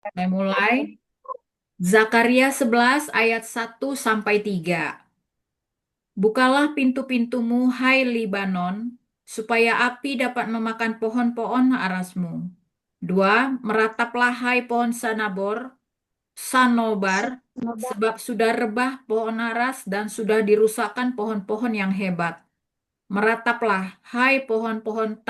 Saya mulai. Zakaria 11 ayat 1 sampai 3. Bukalah pintu-pintumu, hai Libanon, supaya api dapat memakan pohon-pohon arasmu. 2. Merataplah, hai pohon Sanobar, sebab sudah rebah pohon aras dan sudah dirusakkan pohon-pohon yang hebat. Merataplah, hai pohon-pohon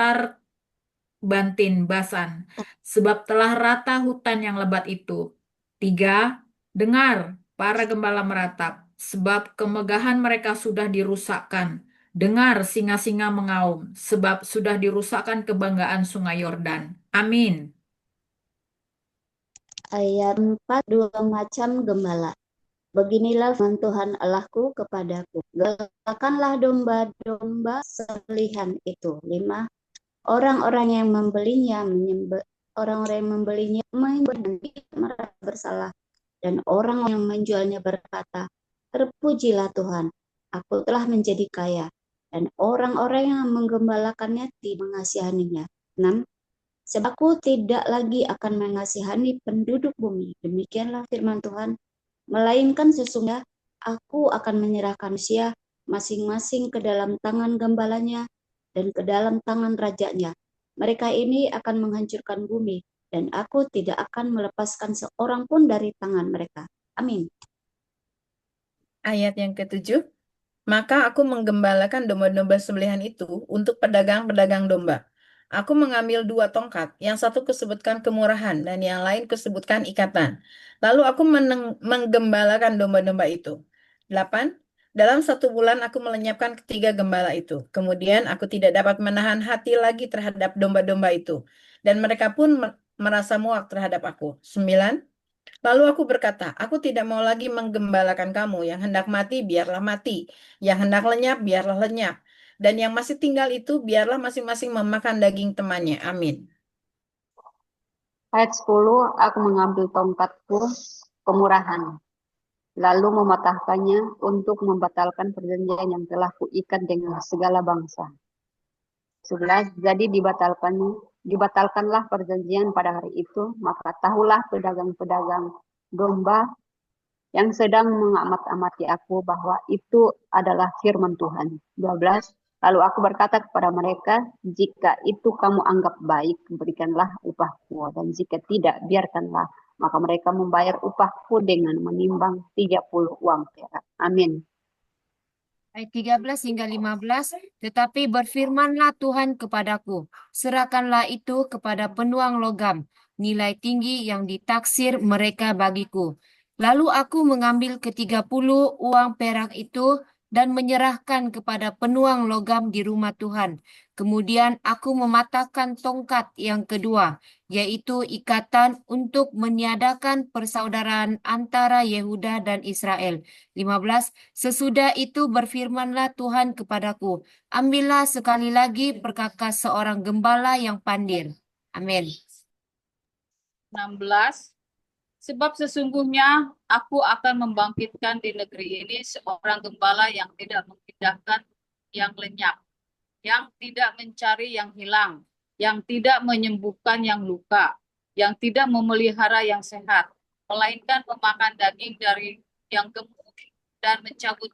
Bantin, Basan, sebab telah rata hutan yang lebat itu. 3. Dengar, para gembala meratap, sebab kemegahan mereka sudah dirusakkan. Dengar singa-singa mengaum, sebab sudah dirusakkan kebanggaan sungai Yordan. Amin. Ayat 4, dua macam gembala. Beginilah firman Tuhan Allahku kepadaku. Gembalakanlah domba-domba sembelihan itu. 5. Orang-orang yang membelinya orang-orang yang membelinya merasa bersalah, dan orang yang menjualnya berkata, terpujilah Tuhan, aku telah menjadi kaya, dan orang-orang yang menggembalakannya tidak mengasihaninya. 6. Sebab aku tidak lagi akan mengasihani penduduk bumi. Demikianlah firman Tuhan. Melainkan sesungguhnya aku akan menyerahkan manusia masing-masing ke dalam tangan gembalanya dan ke dalam tangan rajanya. Mereka ini akan menghancurkan bumi, dan aku tidak akan melepaskan seorang pun dari tangan mereka. Amin. Ayat yang ketujuh. Maka aku menggembalakan domba-domba sembelihan itu untuk pedagang-pedagang domba. Aku mengambil dua tongkat, yang satu kusebutkan kemurahan dan yang lain kusebutkan ikatan. Lalu aku menggembalakan domba-domba itu. 8. Dalam 1 bulan aku melenyapkan ketiga gembala itu. Kemudian aku tidak dapat menahan hati lagi terhadap domba-domba itu. Dan mereka pun merasa muak terhadap aku. 9. Lalu aku berkata, aku tidak mau lagi menggembalakan kamu. Yang hendak mati, biarlah mati. Yang hendak lenyap, biarlah lenyap. Dan yang masih tinggal itu, biarlah masing-masing memakan daging temannya. Amin. Ayat 10, aku mengambil tongkatku kemurahan, lalu mematahkannya untuk membatalkan perjanjian yang telah kuikat dengan segala bangsa. 11, jadi dibatalkanlah perjanjian pada hari itu, maka tahulah pedagang-pedagang domba yang sedang mengamat-amati aku bahwa itu adalah firman Tuhan. 12. Lalu aku berkata kepada mereka, jika itu kamu anggap baik, berikanlah upahku, dan jika tidak, biarkanlah. Maka mereka membayar upahku dengan menimbang 30 uang perak. Amin. Ayat 13 hingga 15, tetapi berfirmanlah Tuhan kepadaku, serahkanlah itu kepada penuang logam, nilai tinggi yang ditaksir mereka bagiku. Lalu aku mengambil ke-30 uang perak itu dan menyerahkan kepada penuang logam di rumah Tuhan. Kemudian aku mematahkan tongkat yang kedua, yaitu ikatan untuk meniadakan persaudaraan antara Yehuda dan Israel. 15. Sesudah itu berfirmanlah Tuhan kepadaku, ambillah sekali lagi perkakas seorang gembala yang pandai. Amin. 16. Sebab sesungguhnya aku akan membangkitkan di negeri ini seorang gembala yang tidak mempindahkan yang lenyap, yang tidak mencari yang hilang, yang tidak menyembuhkan yang luka, yang tidak memelihara yang sehat, melainkan memakan daging dari yang gemuk dan mencabut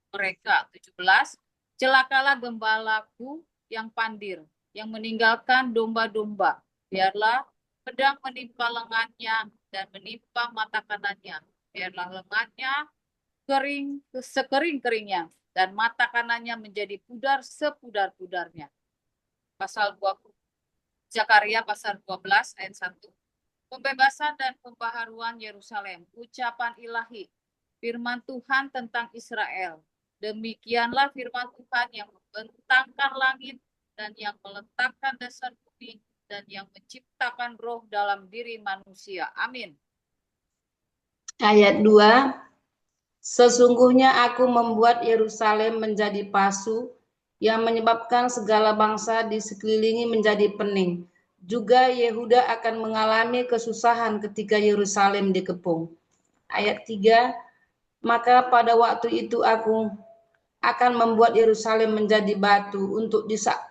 mereka. 17. Celakalah gembalaku yang pandir, yang meninggalkan domba-domba. Biarlah pedang menimpa lengannya dan menimpa mata kanannya. Biarlah lengannya kering sekering-keringnya dan mata kanannya menjadi pudar sepudar-pudarnya. Pasal 20. Zakaria pasal 12 ayat 1. Pembebasan dan pembaharuan Yerusalem. Ucapan ilahi. Firman Tuhan tentang Israel. Demikianlah firman Tuhan yang membentangkan langit dan yang meletakkan dasar bumi dan yang menciptakan roh dalam diri manusia. Amin. Ayat 2. Sesungguhnya aku membuat Yerusalem menjadi pasu yang menyebabkan segala bangsa di sekelilingi menjadi pening. Juga Yehuda akan mengalami kesusahan ketika Yerusalem dikepung. Ayat 3. Maka pada waktu itu aku akan membuat Yerusalem menjadi batu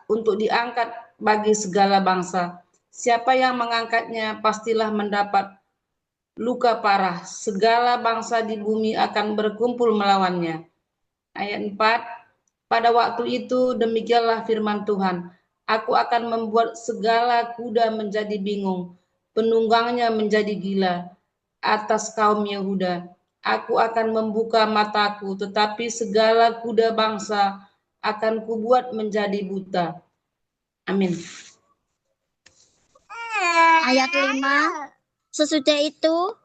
untuk diangkat bagi segala bangsa. Siapa yang mengangkatnya pastilah mendapat luka parah. Segala bangsa di bumi akan berkumpul melawannya. Ayat 4, pada waktu itu demikianlah firman Tuhan, aku akan membuat segala kuda menjadi bingung, penunggangnya menjadi gila atas kaum Yehuda. Aku akan membuka mataku, tetapi segala kuda bangsa akan kubuat menjadi buta. Amin. Ayat 5, sesudah itu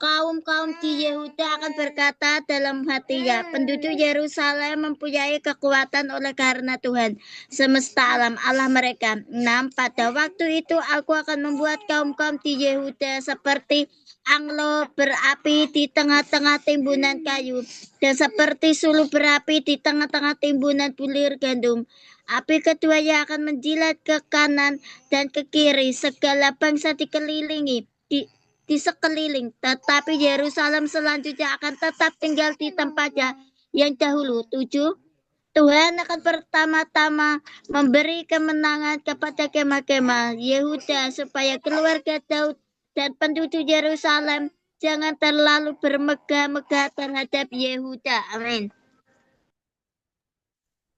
kaum-kaum di Yehuda akan berkata dalam hatinya, penduduk Yerusalem mempunyai kekuatan oleh karena Tuhan semesta alam Allah mereka. 6, pada waktu itu aku akan membuat kaum-kaum di Yehuda seperti anglo berapi di tengah-tengah timbunan kayu, dan seperti suluh berapi di tengah-tengah timbunan bulir gandum. Api keduanya akan menjilat ke kanan dan ke kiri segala bangsa dikelilingi di sekeliling, tetapi Yerusalem selanjutnya akan tetap tinggal di tempatnya yang dahulu. 7, Tuhan akan pertama-tama memberi kemenangan kepada kemah-kemah Yehuda supaya keluarga Daud dan penduduk Yerusalem jangan terlalu bermegah-megah terhadap Yehuda. Amin.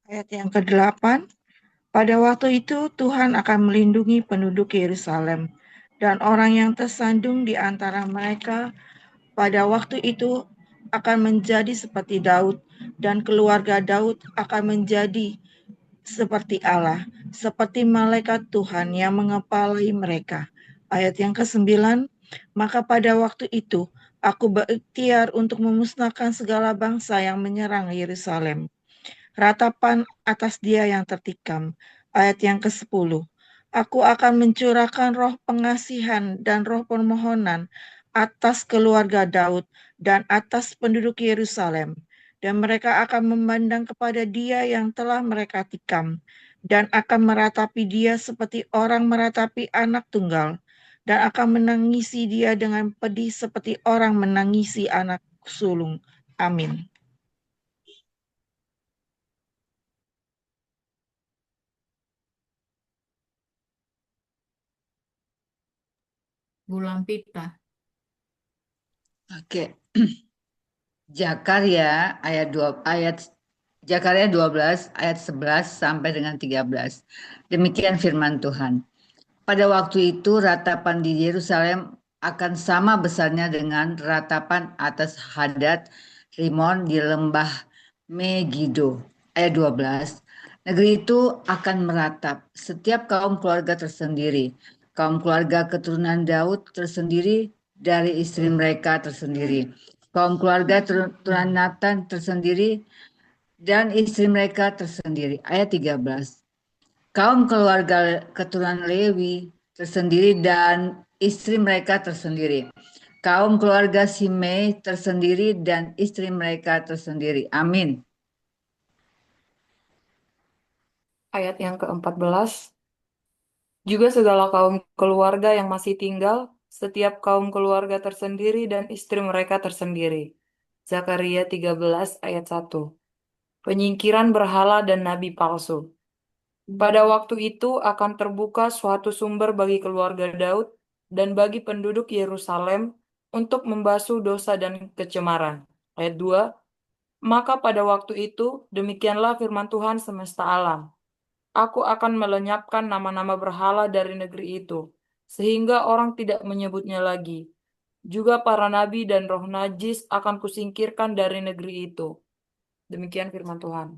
Ayat yang ke-8, pada waktu itu Tuhan akan melindungi penduduk Yerusalem dan orang yang tersandung di antara mereka pada waktu itu akan menjadi seperti Daud, dan keluarga Daud akan menjadi seperti Allah, seperti malaikat Tuhan yang mengepalai mereka. Ayat yang ke-9, maka pada waktu itu aku berikhtiar untuk memusnahkan segala bangsa yang menyerang Yerusalem, ratapan atas dia yang tertikam. Ayat yang ke-10, aku akan mencurahkan roh pengasihan dan roh permohonan atas keluarga Daud dan atas penduduk Yerusalem, dan mereka akan memandang kepada dia yang telah mereka tikam, dan akan meratapi dia seperti orang meratapi anak tunggal, dan akan menangisi dia dengan pedih seperti orang menangisi anak sulung. Amin. Bu Lampita. Oke. Zakaria Zakaria 12 ayat 11 sampai dengan 13. Demikian firman Tuhan. Pada waktu itu ratapan di Yerusalem akan sama besarnya dengan ratapan atas Hadad Rimon di lembah Megido. Ayat 12. Negeri itu akan meratap, setiap kaum keluarga tersendiri. Kaum keluarga keturunan Daud tersendiri dari istri mereka tersendiri. Kaum keluarga keturunan Nathan tersendiri dan istri mereka tersendiri. Ayat 13. Kaum keluarga keturunan Lewi tersendiri dan istri mereka tersendiri. Kaum keluarga Simei tersendiri dan istri mereka tersendiri. Amin. Ayat yang ke-14, juga segala kaum keluarga yang masih tinggal, setiap kaum keluarga tersendiri dan istri mereka tersendiri. Zakaria 13 ayat 1. Penyingkiran berhala dan nabi palsu. Pada waktu itu akan terbuka suatu sumber bagi keluarga Daud dan bagi penduduk Yerusalem untuk membasuh dosa dan kecemaran. Ayat 2. Maka pada waktu itu demikianlah firman Tuhan semesta alam. Aku akan melenyapkan nama-nama berhala dari negeri itu, sehingga orang tidak menyebutnya lagi. Juga para nabi dan roh najis akan kusingkirkan dari negeri itu. Demikian firman Tuhan.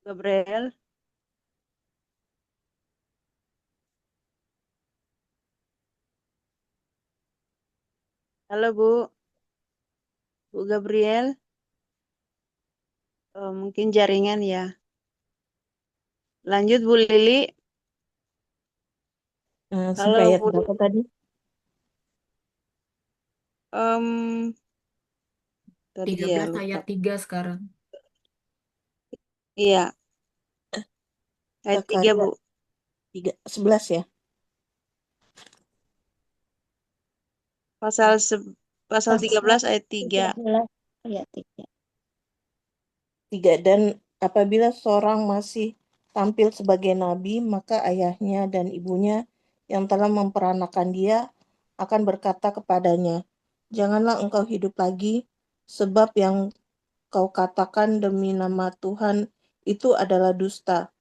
Gabriel. Halo Bu. Bu Gabriel. Mungkin jaringan ya. Lanjut Bu Lili. Sampai Halo ayat Bu. berapa tadi? Tadi 13 ya lupa. ayat 3 sekarang. Iya. Ayat 3 Bu. 11 ya. Pasal 13 ayat 3. 13 ayat 3. 3, dan apabila seorang masih tampil sebagai nabi, maka ayahnya dan ibunya yang telah memperanakan dia akan berkata kepadanya, "Janganlah engkau hidup lagi, sebab yang kau katakan demi nama Tuhan itu adalah dusta."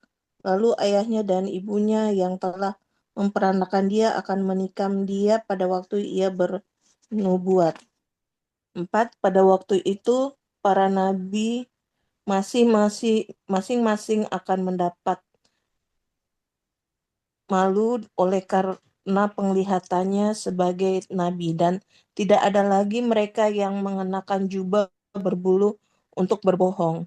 Lalu ayahnya dan ibunya yang telah memperanakan dia akan menikam dia pada waktu ia bernubuat. 4. Pada waktu itu para nabi masing-masing akan mendapat malu oleh karena penglihatannya sebagai nabi, dan tidak ada lagi mereka yang mengenakan jubah berbulu untuk berbohong.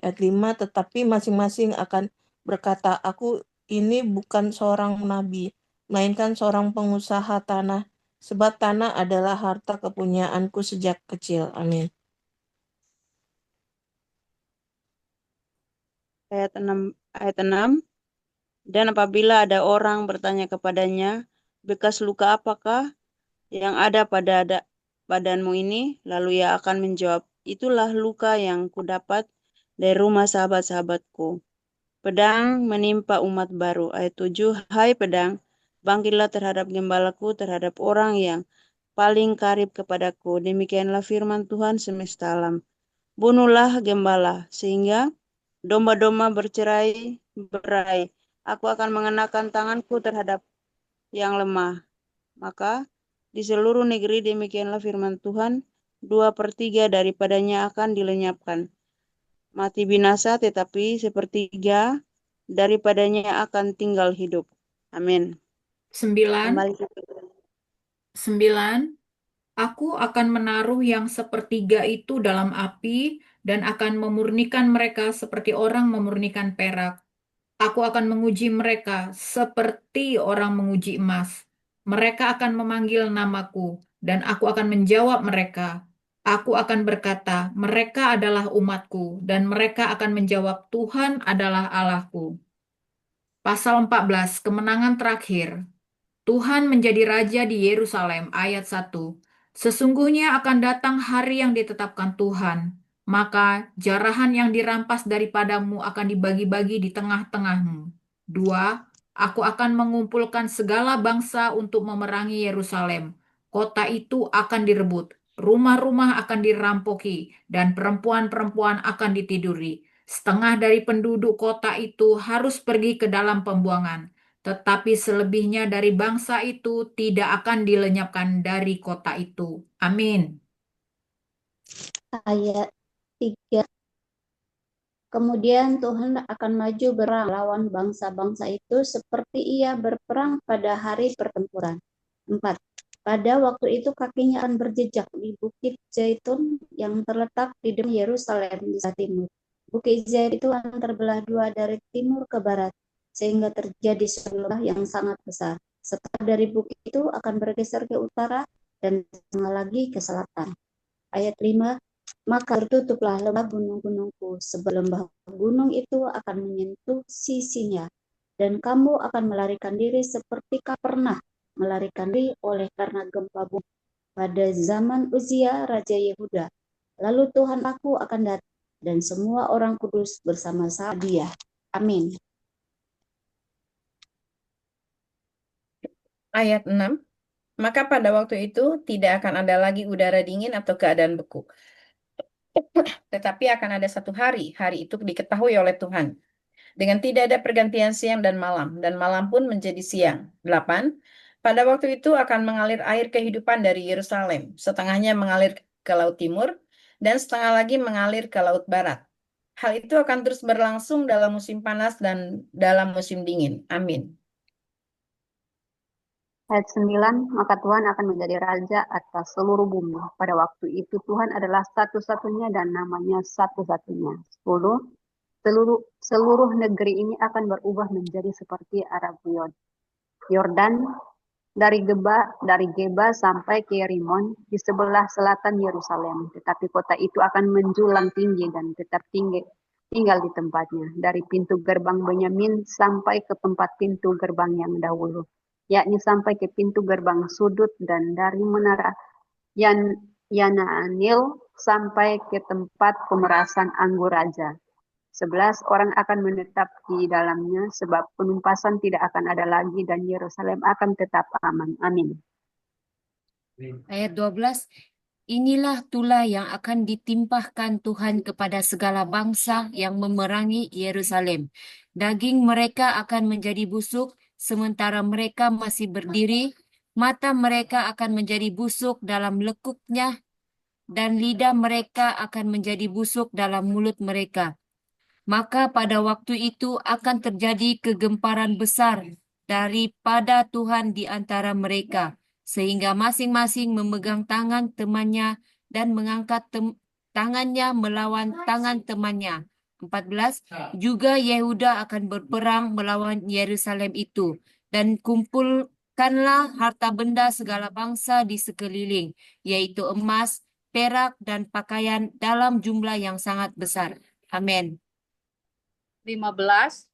Ayat 5, tetapi masing-masing akan berkata, "Aku ini bukan seorang nabi, melainkan seorang pengusaha tanah, sebab tanah adalah harta kepunyaanku sejak kecil." Amin. Ayat 6. Dan apabila ada orang bertanya kepadanya, "Bekas luka apakah yang ada pada badanmu ini?" Lalu ia akan menjawab, "Itulah luka yang kudapat dari rumah sahabat-sahabatku. Pedang menimpa umat baru." Ayat 7, "Hai pedang, bangkitlah terhadap gembalaku, terhadap orang yang paling karib kepadaku. Demikianlah firman Tuhan semesta alam. Bunuhlah gembala, sehingga domba-domba bercerai-berai. Aku akan mengenakan tanganku terhadap yang lemah. Maka di seluruh negeri demikianlah firman Tuhan, 2/3 daripadanya akan dilenyapkan. Mati binasa, tetapi 1/3 daripadanya akan tinggal hidup." Amin. 9. Kembali ke 9. Aku akan menaruh yang 1/3 itu dalam api dan akan memurnikan mereka seperti orang memurnikan perak. Aku akan menguji mereka seperti orang menguji emas. Mereka akan memanggil namaku, dan aku akan menjawab mereka. Aku akan berkata, mereka adalah umatku, dan mereka akan menjawab, Tuhan adalah Allahku. Pasal 14, kemenangan terakhir. Tuhan menjadi raja di Yerusalem, ayat 1. Sesungguhnya akan datang hari yang ditetapkan Tuhan, maka jarahan yang dirampas daripadamu akan dibagi-bagi di tengah-tengahmu. 2. Aku akan mengumpulkan segala bangsa untuk memerangi Yerusalem. Kota itu akan direbut, rumah-rumah akan dirampoki, dan perempuan-perempuan akan ditiduri. Setengah dari penduduk kota itu harus pergi ke dalam pembuangan, tetapi selebihnya dari bangsa itu tidak akan dilenyapkan dari kota itu. Amin. Ayat 3. Kemudian Tuhan akan maju berperang lawan bangsa-bangsa itu seperti ia berperang pada hari pertempuran. 4. Pada waktu itu kakinya akan berjejak di Bukit Zaitun yang terletak di depan Yerusalem di sebelah timur. Bukit Zaitun itu akan terbelah dua dari timur ke barat, sehingga terjadi suatu lembah yang sangat besar. Setelah dari bukit itu akan bergeser ke utara dan setengah lagi ke selatan. Ayat 5. Maka tertutuplah lembah gunung-gunungku, sebab lembah gunung itu akan menyentuh sisinya, dan kamu akan melarikan diri seperti kau pernah melarikan diri oleh karena gempa bumi pada zaman Uzia Raja Yehuda. Lalu Tuhan aku akan datang, dan semua orang kudus bersama-sama dia. Amin. Ayat 6. Maka pada waktu itu tidak akan ada lagi udara dingin atau keadaan beku. Tetapi akan ada satu hari itu diketahui oleh Tuhan, dengan tidak ada pergantian siang dan malam pun menjadi siang. 8. Pada waktu itu akan mengalir air kehidupan dari Yerusalem, setengahnya mengalir ke Laut Timur, dan setengah lagi mengalir ke Laut Barat. Hal itu akan terus berlangsung dalam musim panas dan dalam musim dingin. Amin. Ayat 9, maka Tuhan akan menjadi raja atas seluruh bumi. Pada waktu itu Tuhan adalah satu-satunya dan namanya satu-satunya. 10, seluruh negeri ini akan berubah menjadi seperti Arab Yordan, dari Geba sampai ke Rimon di sebelah selatan Yerusalem. Tetapi kota itu akan menjulang tinggi dan tetap tinggal di tempatnya, dari pintu gerbang Benyamin sampai ke tempat pintu gerbang yang dahulu, yakni sampai ke pintu gerbang sudut, dan dari menara Yanaanil sampai ke tempat pemerasan anggur raja. 11 orang akan menetap di dalamnya, sebab penumpasan tidak akan ada lagi dan Yerusalem akan tetap aman. Amin. Ayat 12, inilah tulah yang akan ditimpahkan Tuhan kepada segala bangsa yang memerangi Yerusalem. Daging mereka akan menjadi busuk, sementara mereka masih berdiri. Mata mereka akan menjadi busuk dalam lekuknya, dan lidah mereka akan menjadi busuk dalam mulut mereka. Maka pada waktu itu akan terjadi kegemparan besar daripada Tuhan di antara mereka, sehingga masing-masing memegang tangan temannya dan mengangkat tangannya melawan tangan temannya. 14. Juga Yehuda akan berperang melawan Yerusalem itu, dan kumpulkanlah harta benda segala bangsa di sekeliling, yaitu emas, perak, dan pakaian dalam jumlah yang sangat besar. Amin. 15.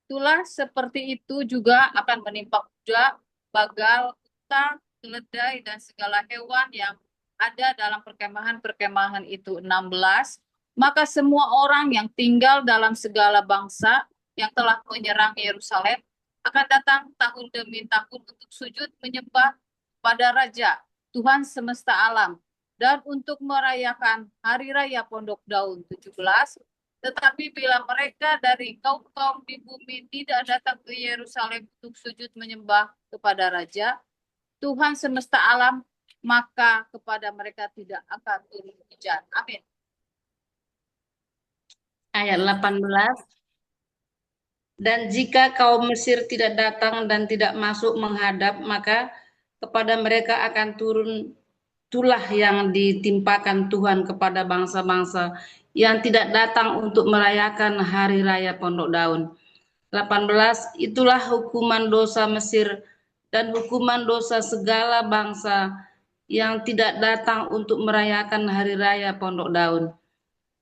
Itulah seperti itu juga akan menimpa kuda, bagal, unta, keledai, dan segala hewan yang ada dalam perkemahan-perkemahan itu. 16. Maka semua orang yang tinggal dalam segala bangsa yang telah menyerang Yerusalem akan datang tahun demi tahun untuk sujud menyembah pada Raja, Tuhan semesta alam, dan untuk merayakan Hari Raya Pondok Daun. 17. Tetapi bila mereka dari kaum-kaum di bumi tidak datang ke Yerusalem untuk sujud menyembah kepada Raja, Tuhan semesta alam, maka kepada mereka tidak akan turun hujan. Amin. Ayat 18. Dan jika kaum Mesir tidak datang dan tidak masuk menghadap, maka kepada mereka akan turun tulah yang ditimpakan Tuhan kepada bangsa-bangsa yang tidak datang untuk merayakan Hari Raya Pondok Daun. 18. Itulah hukuman dosa Mesir dan hukuman dosa segala bangsa yang tidak datang untuk merayakan Hari Raya Pondok Daun.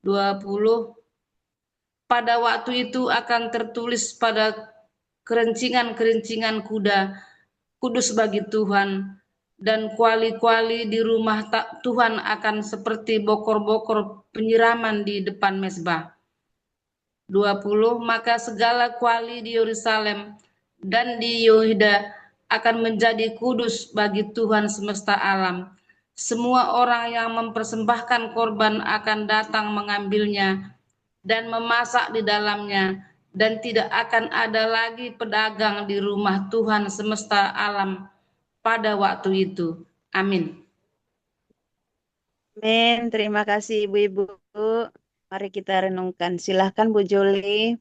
20. Pada waktu itu akan tertulis pada kerencingan-kerencingan kuda, kudus bagi Tuhan, dan kuali-kuali di rumah Tuhan akan seperti bokor-bokor penyiraman di depan mezbah. 20. Maka segala kuali di Yerusalem dan di Yehuda akan menjadi kudus bagi Tuhan semesta alam. Semua orang yang mempersembahkan korban akan datang mengambilnya dan memasak di dalamnya, dan tidak akan ada lagi pedagang di rumah Tuhan semesta alam pada waktu itu. Amin. Amin. Terima kasih Ibu-Ibu. Mari kita renungkan. Silahkan Bu Juli.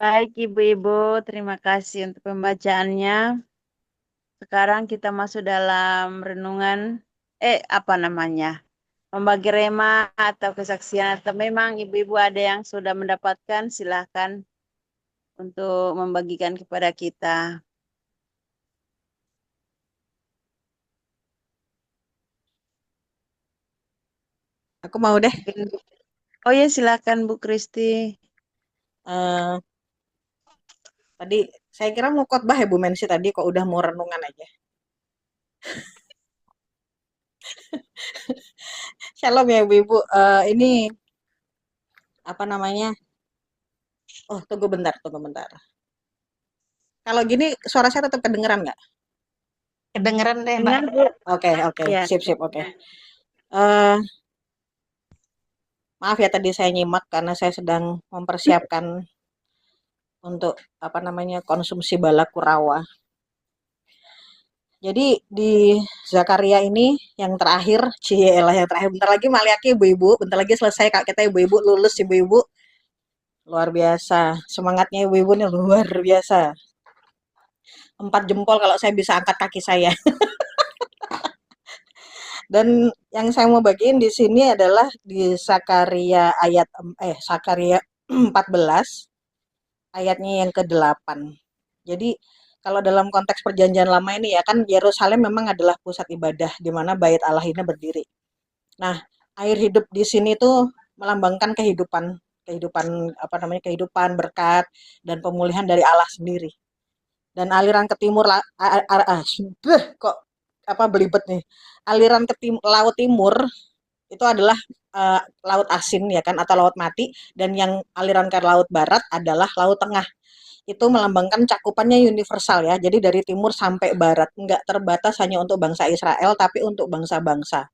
Baik, Ibu-Ibu, terima kasih untuk pembacaannya. Sekarang kita masuk dalam renungan, membagi rema atau kesaksian. Atau memang Ibu-Ibu ada yang sudah mendapatkan, silahkan untuk membagikan kepada kita. Aku mau deh. Oh ya, silahkan Bu Kristi. Eh, tadi saya kira mau khotbah ya Bu Mensi tadi, kok udah mau renungan aja. Shalom ya Ibu-Ibu. Ini apa namanya? Oh, tunggu bentar. Kalau gini suara saya tetap kedengeran nggak? Kedengeran deh, Mbak. Dengar, Bu. Oke, Ya. sip, oke. Eh, maaf ya tadi saya nyimak karena saya sedang mempersiapkan untuk apa namanya konsumsi balaku rawa. Jadi di Zakaria ini yang terakhir, yang terakhir bentar lagi Maliaki Ibu-Ibu, bentar lagi selesai Kak kita Ibu-Ibu lulus Ibu-Ibu. Luar biasa, semangatnya Ibu-Ibu ini luar biasa. 4 jempol kalau saya bisa angkat kaki saya. Dan yang saya mau bagiin di sini adalah di Zakaria Zakaria 14 ayatnya yang ke-8. Jadi kalau dalam konteks perjanjian lama ini ya kan Yerusalem memang adalah pusat ibadah di mana bait Allah ini berdiri. Nah, air hidup di sini tuh melambangkan kehidupan berkat dan pemulihan dari Allah sendiri. Dan aliran ke timur kok belibet nih. Aliran ke laut timur itu adalah laut asin ya kan atau laut mati, dan yang aliran ke laut barat adalah laut tengah. Itu melambangkan cakupannya universal ya. Jadi dari timur sampai barat, enggak terbatas hanya untuk bangsa Israel tapi untuk bangsa-bangsa.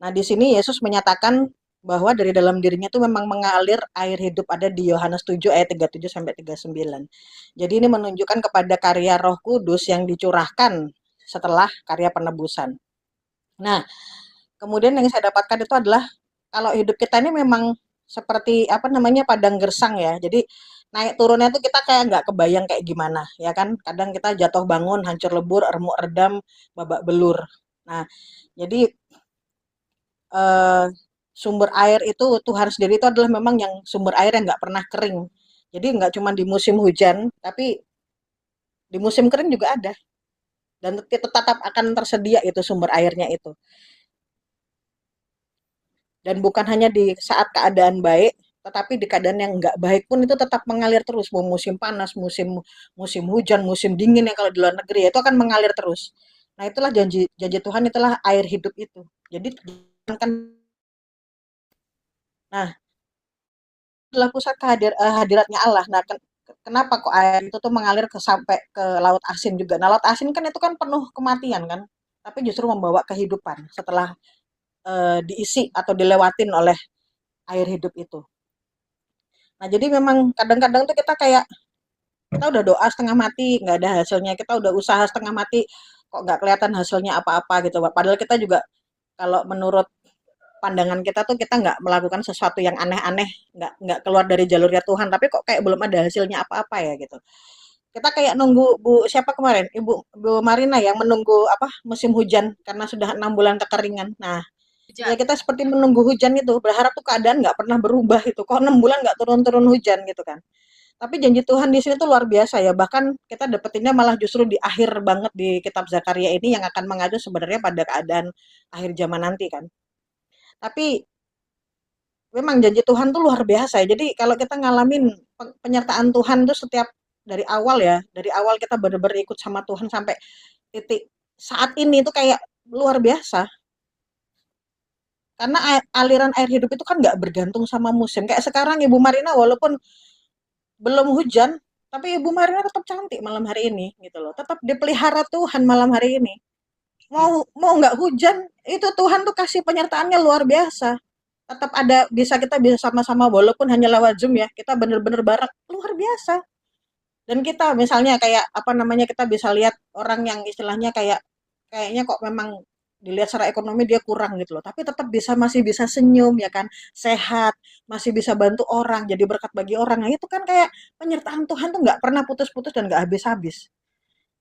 Nah, di sini Yesus menyatakan bahwa dari dalam dirinya itu memang mengalir air hidup, ada di Yohanes 7 ayat 37 sampai 39. Jadi ini menunjukkan kepada karya Roh Kudus yang dicurahkan setelah karya penebusan. Nah, kemudian yang saya dapatkan itu adalah kalau hidup kita ini memang seperti padang gersang ya. Jadi naik turunnya tuh kita kayak nggak kebayang kayak gimana ya kan. Kadang kita jatuh bangun, hancur lebur, remuk redam, babak belur. Nah, jadi sumber air itu Tuhan sendiri itu adalah memang yang sumber air yang nggak pernah kering. Jadi nggak cuma di musim hujan, tapi di musim kering juga ada. Dan tetap akan tersedia itu sumber airnya itu. Dan bukan hanya di saat keadaan baik, tetapi di keadaan yang nggak baik pun itu tetap mengalir terus. Mau musim panas, musim hujan, musim dingin yang kalau di luar negeri itu akan mengalir terus. Nah itulah janji Tuhan, itulah air hidup itu. Jadi kan, nah adalah pusat hadiratnya Allah. Nah kenapa kok air itu tuh mengalir sampai ke laut asin juga? Nah laut asin kan itu kan penuh kematian kan, tapi justru membawa kehidupan setelah diisi atau dilewatin oleh air hidup itu. Nah, jadi memang kadang-kadang tuh kita udah doa setengah mati, nggak ada hasilnya. Kita udah usaha setengah mati, kok nggak kelihatan hasilnya apa-apa gitu. Padahal kita juga kalau menurut pandangan kita tuh kita nggak melakukan sesuatu yang aneh-aneh, nggak keluar dari jalurnya Tuhan, tapi kok kayak belum ada hasilnya apa-apa ya gitu. Kita kayak nunggu siapa kemarin, Bu Marina yang menunggu musim hujan karena sudah 6 bulan kekeringan. Nah, ya kita seperti menunggu hujan itu, berharap tuh keadaan nggak pernah berubah itu. Kok 6 bulan nggak turun-turun hujan gitu kan. Tapi janji Tuhan di sini tuh luar biasa ya. Bahkan kita dapetinnya malah justru di akhir banget di kitab Zakaria ini yang akan mengacu sebenarnya pada keadaan akhir zaman nanti kan. Tapi memang janji Tuhan tuh luar biasa ya. Jadi kalau kita ngalamin penyertaan Tuhan tuh setiap dari awal ya, dari awal kita benar-benar ikut sama Tuhan sampai titik saat ini tuh kayak luar biasa. Karena aliran air hidup itu kan nggak bergantung sama musim. Kayak sekarang Ibu Marina walaupun belum hujan, tapi Ibu Marina tetap cantik malam hari ini gitu loh. Tetap dipelihara Tuhan malam hari ini. Mau nggak hujan, itu Tuhan tuh kasih penyertaannya luar biasa. Tetap ada, kita bisa sama-sama walaupun hanya lewat Zoom ya. Kita bener-bener bareng luar biasa. Dan kita misalnya kayak kita bisa lihat orang yang istilahnya kayaknya kok memang dilihat secara ekonomi dia kurang gitu loh, tapi tetap masih bisa senyum ya kan, sehat, masih bisa bantu orang, jadi berkat bagi orang. Nah itu kan kayak penyertaan Tuhan tuh nggak pernah putus-putus dan nggak habis-habis.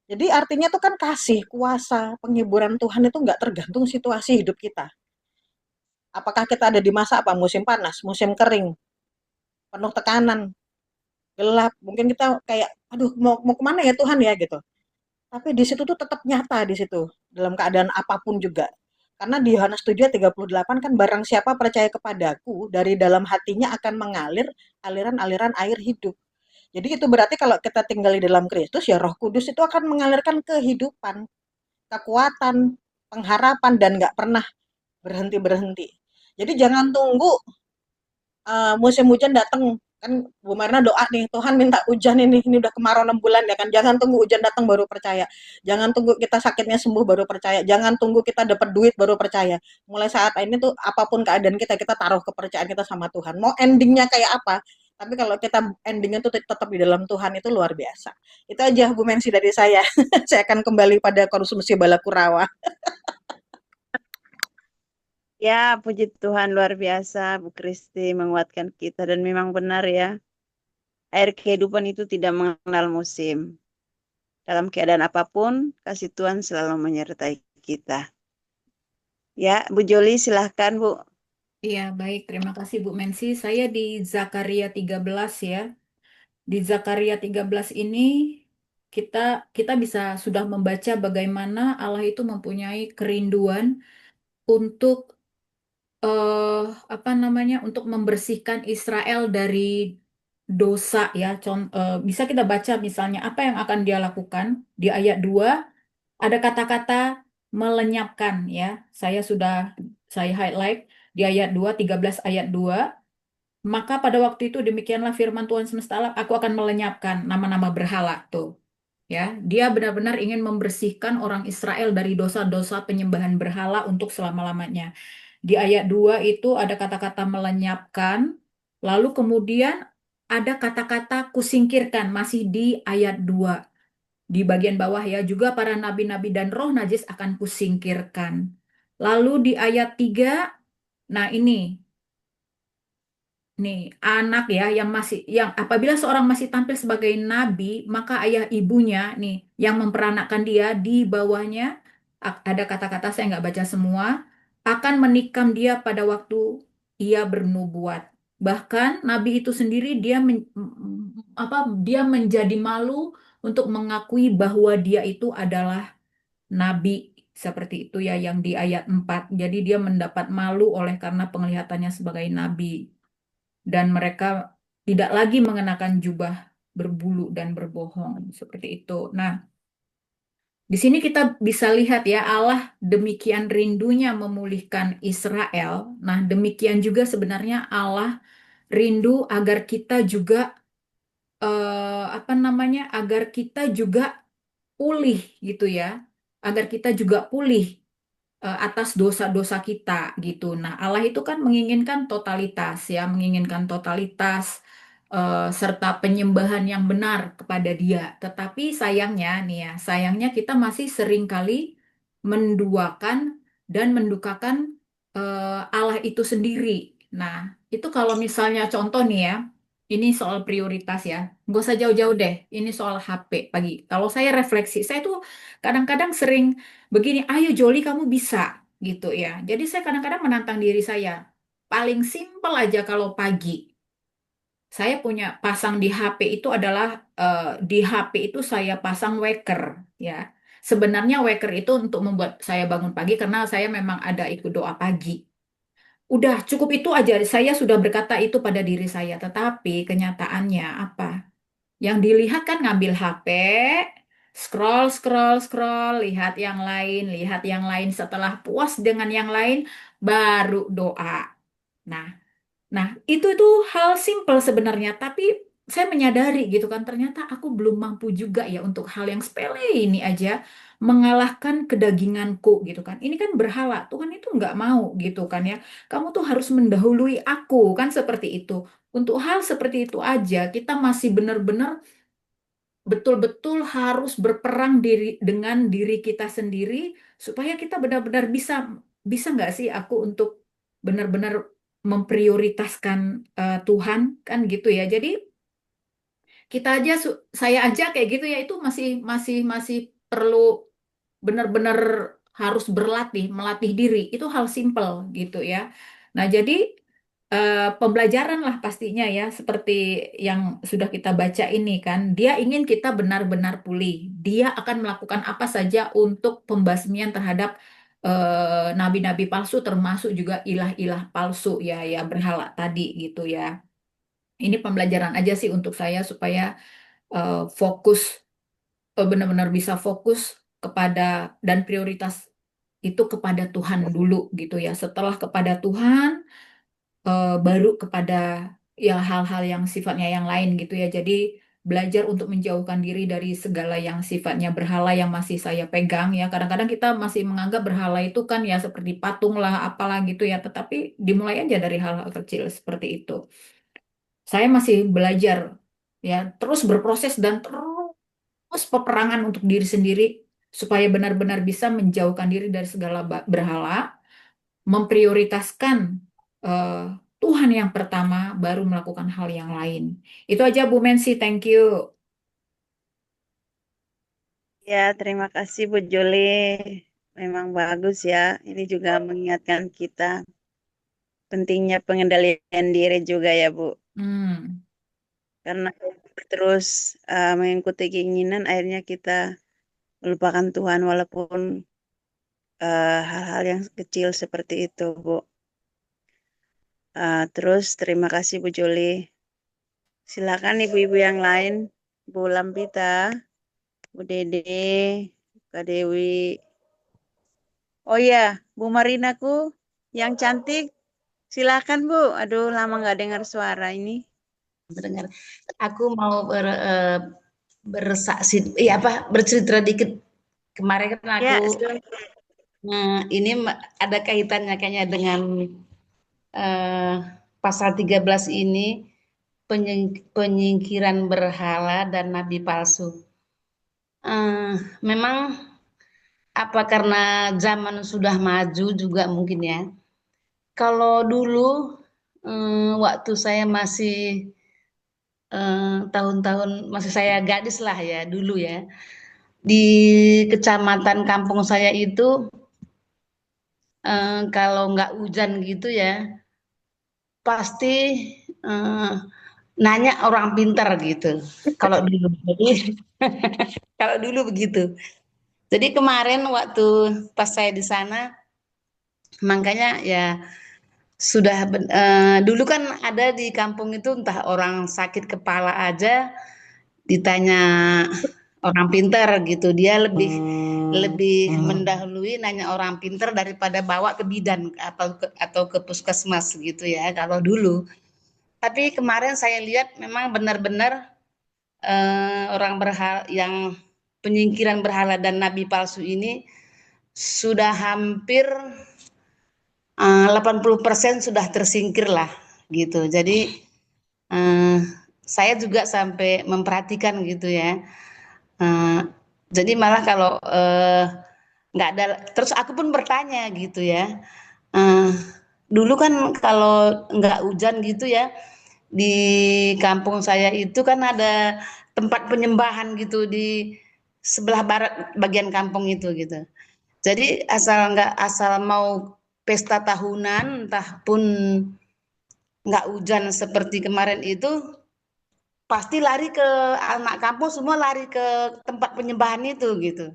Jadi artinya tuh kan kasih, kuasa, penghiburan Tuhan itu nggak tergantung situasi hidup kita. Apakah kita ada di masa apa? Musim panas, musim kering, penuh tekanan, gelap. Mungkin kita kayak, aduh mau kemana ya Tuhan ya gitu. Tapi di situ tuh tetap nyata di situ, dalam keadaan apapun juga. Karena di Yohanes 7 ayat 38 kan barang siapa percaya kepadaku, dari dalam hatinya akan mengalir aliran-aliran air hidup. Jadi itu berarti kalau kita tinggal di dalam Kristus, ya Roh Kudus itu akan mengalirkan kehidupan, kekuatan, pengharapan, dan nggak pernah berhenti-berhenti. Jadi jangan tunggu musim hujan datang. Kan Bu Marna doa nih, Tuhan minta hujan ini udah kemarau 6 bulan ya kan. Jangan tunggu hujan datang baru percaya. Jangan tunggu kita sakitnya sembuh baru percaya. Jangan tunggu kita dapat duit baru percaya. Mulai saat ini tuh apapun keadaan kita taruh kepercayaan kita sama Tuhan. Mau endingnya kayak apa? Tapi kalau kita endingnya tuh tetap di dalam Tuhan itu luar biasa. Itu aja Bu Mensi dari saya. Saya akan kembali pada konsumsi balakurawa. Ya, puji Tuhan luar biasa Bu Kristi menguatkan kita dan memang benar ya. Air kehidupan itu tidak mengenal musim. Dalam keadaan apapun, kasih Tuhan selalu menyertai kita. Ya, Bu Joli silahkan Bu. Iya, baik. Terima kasih Bu Mensi. Saya di Zakaria 13 ya. Di Zakaria 13 ini kita bisa sudah membaca bagaimana Allah itu mempunyai kerinduan untuk apa namanya, untuk membersihkan Israel dari dosa ya. Bisa kita baca misalnya apa yang akan dia lakukan di ayat 2 ada kata-kata melenyapkan ya. Saya highlight di ayat 2 13 ayat 2. Maka pada waktu itu demikianlah firman Tuhan semesta alam, aku akan melenyapkan nama-nama berhala tuh. Ya, dia benar-benar ingin membersihkan orang Israel dari dosa-dosa penyembahan berhala untuk selama-lamanya. Di ayat 2 itu ada kata-kata melenyapkan, lalu kemudian ada kata-kata kusingkirkan, masih di ayat 2. Di bagian bawah ya, juga para nabi-nabi dan roh najis akan kusingkirkan. Lalu di ayat 3, nah ini nih, anak ya yang apabila seorang masih tampil sebagai nabi, maka ayah ibunya nih yang memperanakkan dia di bawahnya ada kata-kata saya nggak baca semua, akan menikam dia pada waktu ia bernubuat. Bahkan nabi itu sendiri dia menjadi malu untuk mengakui bahwa dia itu adalah nabi seperti itu ya yang di ayat 4. Jadi dia mendapat malu oleh karena penglihatannya sebagai nabi dan mereka tidak lagi mengenakan jubah berbulu dan berbohong seperti itu. Nah, di sini kita bisa lihat ya Allah demikian rindunya memulihkan Israel. Nah, demikian juga sebenarnya Allah rindu agar kita juga apa namanya? Agar kita juga pulih gitu ya. Agar kita juga pulih atas dosa-dosa kita gitu. Nah, Allah itu kan menginginkan totalitas ya, menginginkan totalitas serta penyembahan yang benar kepada Dia. Tetapi sayangnya nih ya, sayangnya kita masih seringkali menduakan dan mendukakan Allah itu sendiri. Nah, itu kalau misalnya contoh nih ya, ini soal prioritas ya. Nggak usah jauh-jauh deh. Ini soal HP pagi. Kalau saya refleksi, saya tuh kadang-kadang sering begini, ayo Joli kamu bisa gitu ya. Jadi saya kadang-kadang menantang diri saya. Paling simpel aja kalau pagi. Saya punya pasang di HP itu adalah di HP itu saya pasang waker ya. Sebenarnya waker itu untuk membuat saya bangun pagi karena saya memang ada ikut doa pagi. Udah cukup itu aja. Saya sudah berkata itu pada diri saya. Tetapi kenyataannya apa? Yang dilihat kan ngambil HP, scroll, scroll, scroll, lihat yang lain. Setelah puas dengan yang lain, baru doa. Nah, itu hal simpel sebenarnya, tapi saya menyadari gitu kan, ternyata aku belum mampu juga ya untuk hal yang sepele ini aja mengalahkan kedaginganku gitu kan. Ini kan berhala, Tuhan itu nggak mau gitu kan ya. Kamu tuh harus mendahului aku kan seperti itu. Untuk hal seperti itu aja kita masih benar-benar betul-betul harus berperang dengan diri kita sendiri supaya kita benar-benar bisa nggak sih aku untuk benar-benar memprioritaskan Tuhan kan gitu ya. Jadi kita aja saya aja kayak gitu ya itu masih perlu benar-benar harus melatih diri. Itu hal simpel gitu ya. Nah, jadi pembelajaran lah pastinya ya, seperti yang sudah kita baca ini kan, dia ingin kita benar-benar pulih. Dia akan melakukan apa saja untuk pembasmian terhadap nabi-nabi palsu, termasuk juga ilah-ilah palsu ya, ya berhala tadi gitu ya. Ini pembelajaran aja sih untuk saya supaya fokus benar-benar bisa fokus kepada dan prioritas itu kepada Tuhan dulu gitu ya. Setelah kepada Tuhan, baru kepada ya hal-hal yang sifatnya yang lain gitu ya. Jadi belajar untuk menjauhkan diri dari segala yang sifatnya berhala yang masih saya pegang ya. Kadang-kadang kita masih menganggap berhala itu kan ya seperti patung lah, apalah gitu ya. Tetapi dimulai aja dari hal-hal kecil seperti itu. Saya masih belajar ya, terus berproses dan terus peperangan untuk diri sendiri supaya benar-benar bisa menjauhkan diri dari segala berhala, memprioritaskan eh, Tuhan yang pertama, baru melakukan hal yang lain. Itu aja Bu Mensi, thank you. Ya, terima kasih Bu Juli. Memang bagus ya. Ini juga mengingatkan kita pentingnya pengendalian diri juga ya Bu. Hmm, Karena terus mengikuti keinginan, akhirnya kita melupakan Tuhan walaupun hal-hal yang kecil seperti itu Bu. Terus terima kasih Bu Juli. Silakan ibu-ibu yang lain, Bu Lampita, Bu Dede, Kak Dewi. Oh ya, Bu Marinaku yang cantik. Silakan Bu. Aduh, lama nggak dengar suara ini. Dengar. Aku mau bersaksi, bercerita dikit. Kemarin kan Ya, aku, ini ada kaitannya kayaknya dengan pasal 13 ini, penyingkiran berhala dan nabi palsu. Memang apa karena zaman sudah maju juga mungkin ya. Kalau dulu waktu saya masih tahun-tahun masih saya gadis lah ya dulu ya, di kecamatan kampung saya itu kalau nggak hujan gitu ya pasti nanya orang pintar gitu kalau dulu. Jadi kalau dulu begitu. Jadi kemarin waktu pas saya di sana, makanya ya sudah dulu kan ada di kampung itu entah orang sakit kepala aja ditanya orang pintar gitu. Dia lebih mendahului nanya orang pintar daripada bawa ke bidan atau ke puskesmas gitu ya kalau dulu. Tapi kemarin saya lihat memang benar-benar orang berhala yang penyingkiran berhala dan nabi palsu ini sudah hampir 80% sudah tersingkir lah gitu. Jadi saya juga sampai memperhatikan gitu ya. Jadi malah kalau nggak ada, terus aku pun bertanya gitu ya. Dulu kan kalau nggak hujan gitu ya, di kampung saya itu kan ada tempat penyembahan gitu di sebelah barat bagian kampung itu gitu. Jadi asal mau pesta tahunan, entah pun nggak hujan seperti kemarin itu, pasti lari ke anak kampung semua lari ke tempat penyembahan itu gitu.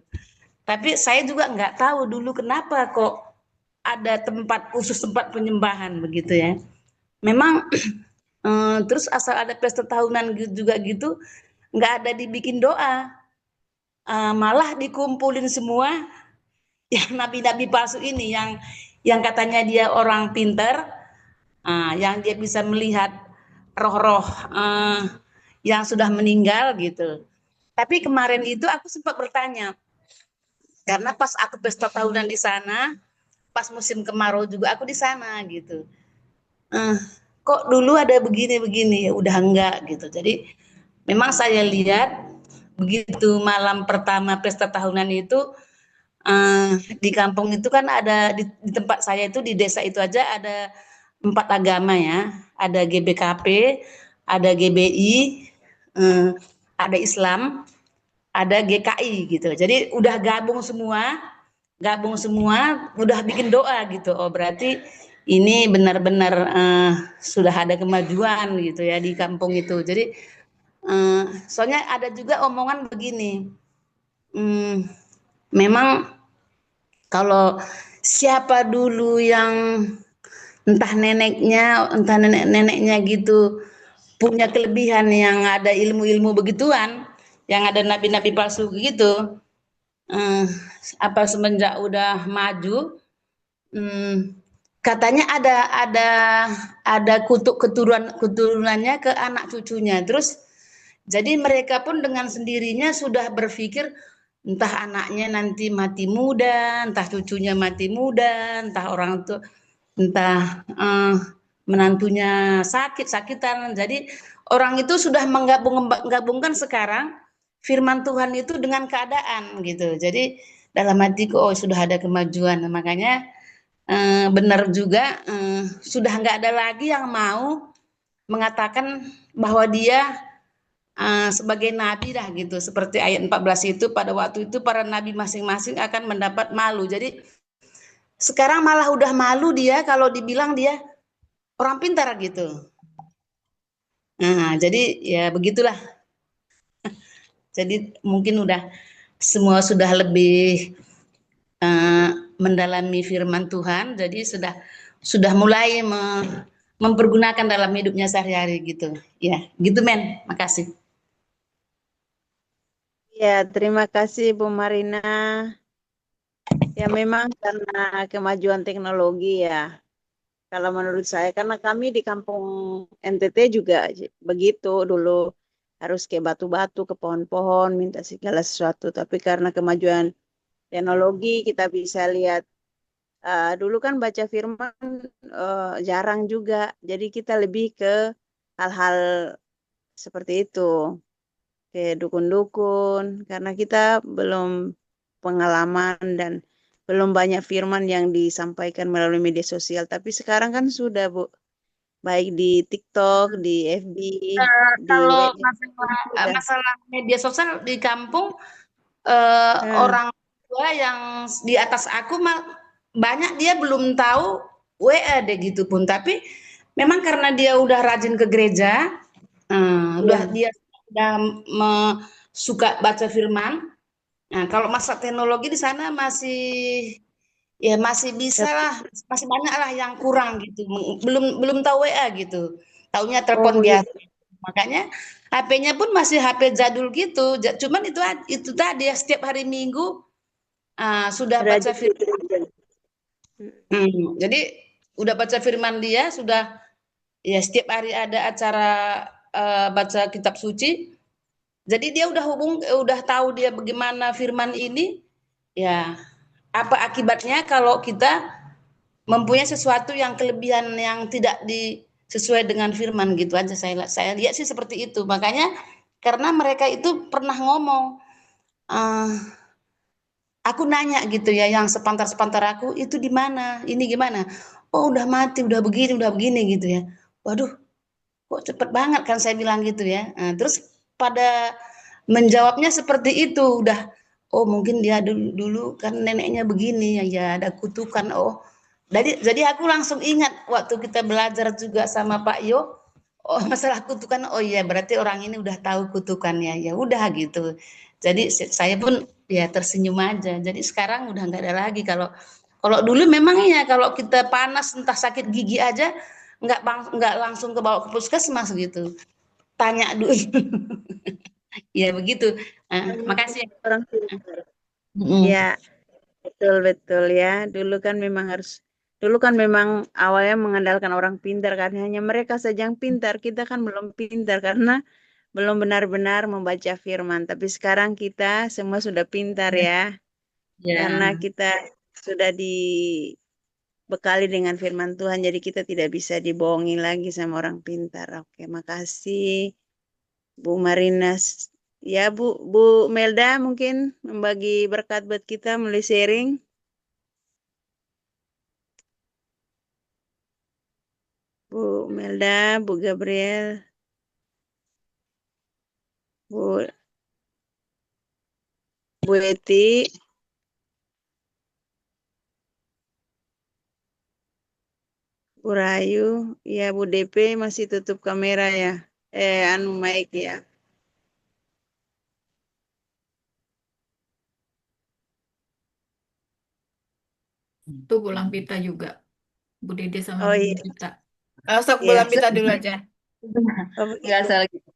Tapi saya juga nggak tahu dulu kenapa kok ada tempat khusus tempat penyembahan begitu ya. Memang terus asal ada pesta tahunan juga gitu, nggak ada dibikin doa, malah dikumpulin semua yang nabi-nabi palsu ini yang katanya dia orang pintar, yang dia bisa melihat roh-roh yang sudah meninggal gitu. Tapi kemarin itu aku sempat bertanya, karena pas aku pesta tahunan di sana, pas musim kemarau juga aku di sana gitu. Kok dulu ada begini-begini, ya udah enggak gitu. Jadi memang saya lihat begitu malam pertama pesta tahunan itu, di kampung itu kan ada di tempat saya itu di desa itu aja ada 4 agama ya, ada GBKP, ada GBI, ada Islam, ada GKI gitu. Jadi udah gabung semua, udah bikin doa gitu. Oh berarti ini benar-benar sudah ada kemajuan gitu ya di kampung itu. Jadi soalnya ada juga omongan begini, memang kalau siapa dulu yang entah nenek-neneknya gitu punya kelebihan yang ada ilmu-ilmu begituan, yang ada nabi-nabi palsu gitu, apa semenjak udah maju, katanya ada keturunannya ke anak cucunya. Terus jadi mereka pun dengan sendirinya sudah berpikir entah anaknya nanti mati muda, entah cucunya mati muda, entah orang tua, entah menantunya sakitan. Jadi orang itu sudah menggabungkan sekarang firman Tuhan itu dengan keadaan gitu. Jadi dalam hatiku, oh sudah ada kemajuan. Makanya benar juga, sudah nggak ada lagi yang mau mengatakan bahwa dia sebagai nabi dah gitu. Seperti ayat 14 itu, pada waktu itu para nabi masing-masing akan mendapat malu. Jadi sekarang malah udah malu dia kalau dibilang dia orang pintar gitu. Nah, jadi ya begitulah. Jadi mungkin semua sudah lebih mendalami firman Tuhan, jadi sudah mulai mempergunakan dalam hidupnya sehari-hari gitu. Ya, gitu Men. Makasih. Ya, terima kasih Bu Marina. Ya memang karena kemajuan teknologi ya. Kalau menurut saya, karena kami di kampung NTT juga begitu dulu, harus ke batu-batu, ke pohon-pohon, minta segala sesuatu. Tapi karena kemajuan teknologi kita bisa lihat, dulu kan baca firman jarang juga. Jadi kita lebih ke hal-hal seperti itu, ke dukun-dukun, karena kita belum pengalaman dan belum banyak firman yang disampaikan melalui media sosial. Tapi sekarang kan sudah, Bu. Baik di TikTok, di FB, di Kalau WA. masalah media sosial di kampung, Hmm. orang tua yang di atas aku banyak dia belum tahu WA deh gitu pun. Tapi memang karena dia udah rajin ke gereja, dia udah suka baca firman. Nah, kalau masa teknologi di sana masih bisa lah, masih banyak lah yang kurang gitu. Belum tahu WA gitu. Taunya telepon biasa. Makanya HP-nya pun masih HP jadul gitu. Cuman itu tadi ya, setiap hari Minggu sudah baca firman. Jadi udah baca firman dia, sudah ya setiap hari ada acara baca kitab suci. Jadi dia udah tahu dia bagaimana firman ini, ya apa akibatnya kalau kita mempunyai sesuatu yang kelebihan yang tidak sesuai dengan firman gitu aja. Saya lihat sih seperti itu. Makanya karena mereka itu pernah ngomong, aku nanya gitu ya, yang sepantar-sepantar aku itu di mana, ini gimana? Oh udah mati, udah begini gitu ya. Waduh, kok cepet banget kan saya bilang gitu ya. Nah, terus pada menjawabnya seperti itu, oh mungkin dia dulu kan neneknya begini ya ada kutukan. Oh, jadi aku langsung ingat waktu kita belajar juga sama Pak Yo, oh masalah kutukan. Oh iya berarti orang ini udah tahu kutukannya, ya udah gitu. Jadi saya pun ya tersenyum aja. Jadi sekarang udah nggak ada lagi. Kalau dulu memang ya kalau kita panas entah sakit gigi aja nggak langsung bawa ke puskesmas gitu. Tanya dulu. Ya begitu. Makasih. Orang pintar. Ya, betul ya. Dulu kan memang awalnya mengandalkan orang pintar kan, hanya mereka saja yang pintar. Kita kan belum pintar karena belum benar-benar membaca firman. Tapi sekarang kita semua sudah pintar ya. Karena kita sudah dibekali dengan firman Tuhan, jadi kita tidak bisa dibohongi lagi sama orang pintar. Oke, makasih Bu Marina. Ya, Bu Melda mungkin membagi berkat buat kita mulai sharing. Bu Melda, Bu Gabriel, Bu Eti, Bu Rayu, ya Bu DP masih tutup kamera ya. Mic ya. Tuh Bu Lampita juga. Bu Dede sama Oh Bu iya, Lampita. Sok Bu iya. Lampita dulu aja. Oh Nggak begitu. salah gitu.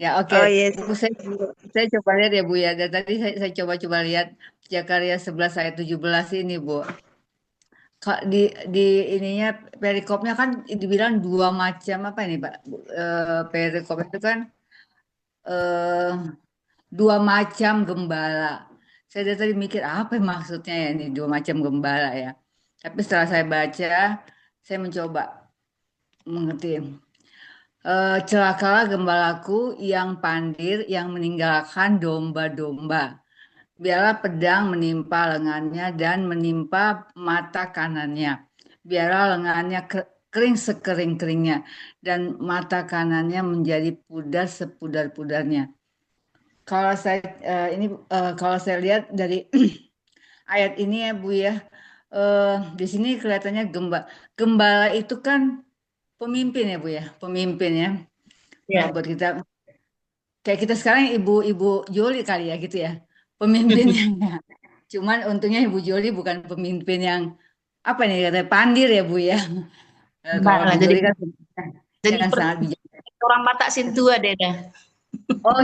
Ya, oke. Oh iya. Bu, saya coba lihat ya, Bu ya. Dan tadi saya coba-coba lihat Zakaria 11 ayat 17 ini, Bu. Di ininya perikopnya kan dibilang dua macam apa ini, Pak? Perikop itu kan eh, dua macam gembala. Saya dari tadi mikir apa maksudnya ya ini dua macam gembala ya. Tapi setelah saya baca, saya mencoba mengerti. Celakalah gembalaku yang pandir yang meninggalkan domba-domba. Biarlah pedang menimpa lengannya dan menimpa mata kanannya. Biarlah lengannya kering sekering-keringnya dan mata kanannya menjadi pudar sepudar-pudarnya. Kalau saya kalau saya lihat dari ayat ini ya Bu ya, di sini kelihatannya gembala itu kan pemimpin ya Bu ya, pemimpin ya. Kalau Ya. buat kita kayak kita sekarang Ibu Joli kali ya gitu ya, pemimpinnya. Cuman untungnya Ibu Joli bukan pemimpin yang apa nih katanya pandir ya Bu ya. Kalau Gembala. Ibu Jadi Joli kan jadi yang sangat bijak. orang Batak Sintua deh dah. Oh,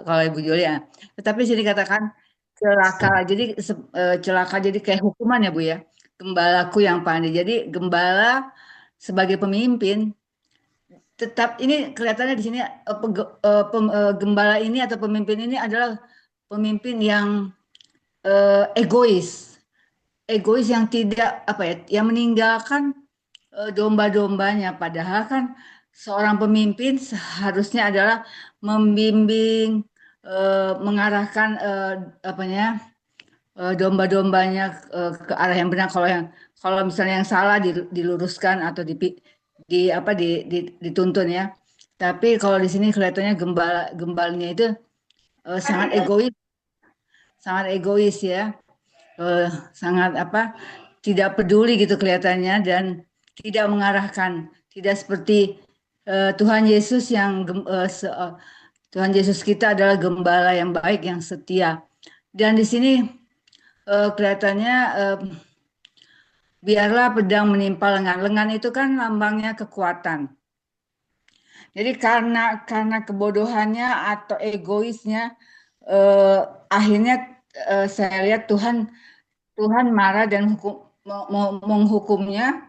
kalau Ibu Juli ya. Tetapi di sini katakan celaka. Jadi celaka jadi kayak hukuman ya Bu ya. Gembalaku yang pandai. Jadi gembala sebagai pemimpin tetap ini kelihatannya di sini gembala ini atau pemimpin ini adalah pemimpin yang egois. Egois yang tidak apa ya, yang meninggalkan domba-dombanya. Padahal kan seorang pemimpin seharusnya adalah membimbing, mengarahkan apanya domba-dombanya ke arah yang benar. Kalau misalnya yang salah diluruskan atau di apa dituntun ya. Tapi kalau di sini kelihatannya gembalanya itu sangat egois ya, sangat apa tidak peduli gitu kelihatannya dan tidak mengarahkan, tidak seperti Tuhan Yesus Tuhan Yesus kita adalah gembala yang baik yang setia. Dan di sini kelihatannya biarlah pedang menimpa lengan. Lengan itu kan lambangnya kekuatan. Jadi karena kebodohannya atau egoisnya akhirnya saya lihat Tuhan marah dan menghukumnya